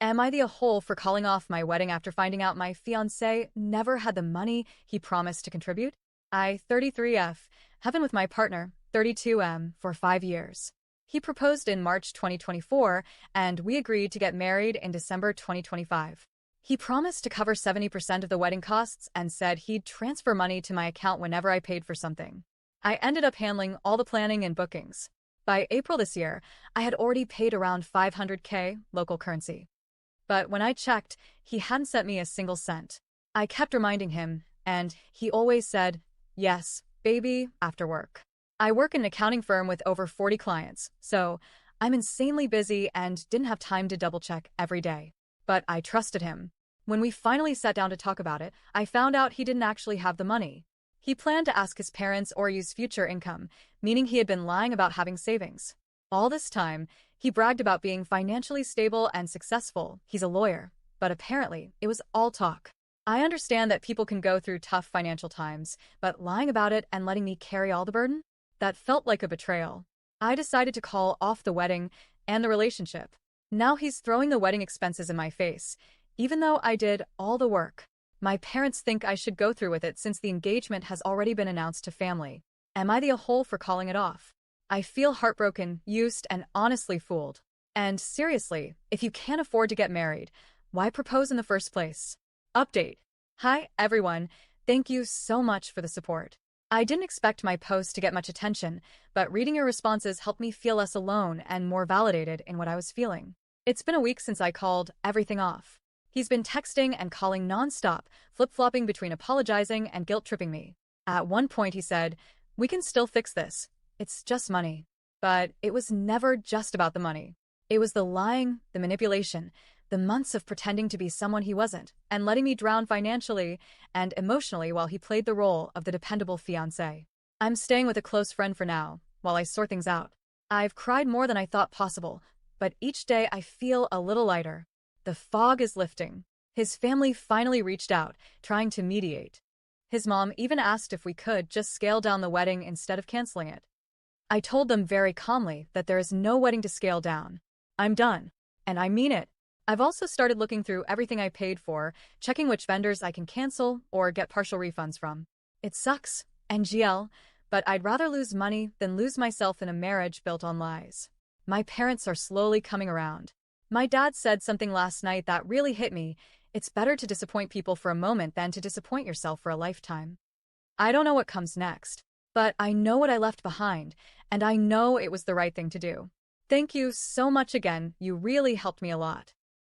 Am I the a-hole for calling off my wedding after finding out my fiancé never had the money he promised to contribute? I, 33F, have been with my partner, 32M, for 5 years. He proposed in March 2024, and we agreed to get married in December 2025. He promised to cover 70% of the wedding costs and said he'd transfer money to my account whenever I paid for something. I ended up handling all the planning and bookings. By April this year, I had already paid around 500K local currency. But when I checked, he hadn't sent me a single cent. I kept reminding him, and he always said, "Yes, baby," after work. I work in an accounting firm with over 40 clients, so I'm insanely busy and didn't have time to double-check every day. But I trusted him. When we finally sat down to talk about it, I found out he didn't actually have the money. He planned to ask his parents or use future income, meaning he had been lying about having savings. All this time, he bragged about being financially stable and successful. He's a lawyer, but apparently it was all talk. I understand that people can go through tough financial times, but lying about it and letting me carry all the burden? That felt like a betrayal. I decided to call off the wedding and the relationship. Now he's throwing the wedding expenses in my face, even though I did all the work. My parents think I should go through with it since the engagement has already been announced to family. Am I the a-hole for calling it off? I feel heartbroken, used, and honestly fooled. And seriously, if you can't afford to get married, why propose in the first place? Update. Hi, everyone. Thank you so much for the support. I didn't expect my post to get much attention, but reading your responses helped me feel less alone and more validated in what I was feeling. It's been a week since I called everything off. He's been texting and calling nonstop, flip-flopping between apologizing and guilt-tripping me. At one point he said, "We can still fix this. It's just money." But it was never just about the money. It was the lying, the manipulation, the months of pretending to be someone he wasn't, and letting me drown financially and emotionally while he played the role of the dependable fiancé. I'm staying with a close friend for now, while I sort things out. I've cried more than I thought possible, but each day I feel a little lighter. The fog is lifting. His family finally reached out, trying to mediate. His mom even asked if we could just scale down the wedding instead of canceling it. I told them very calmly that there is no wedding to scale down. I'm done. And I mean it. I've also started looking through everything I paid for, checking which vendors I can cancel or get partial refunds from. It sucks, NGL, but I'd rather lose money than lose myself in a marriage built on lies. My parents are slowly coming around. My dad said something last night that really hit me. It's better to disappoint people for a moment than to disappoint yourself for a lifetime. I don't know what comes next, but I know what I left behind, and I know it was the right thing to do. Thank you so much again. You really helped me a lot.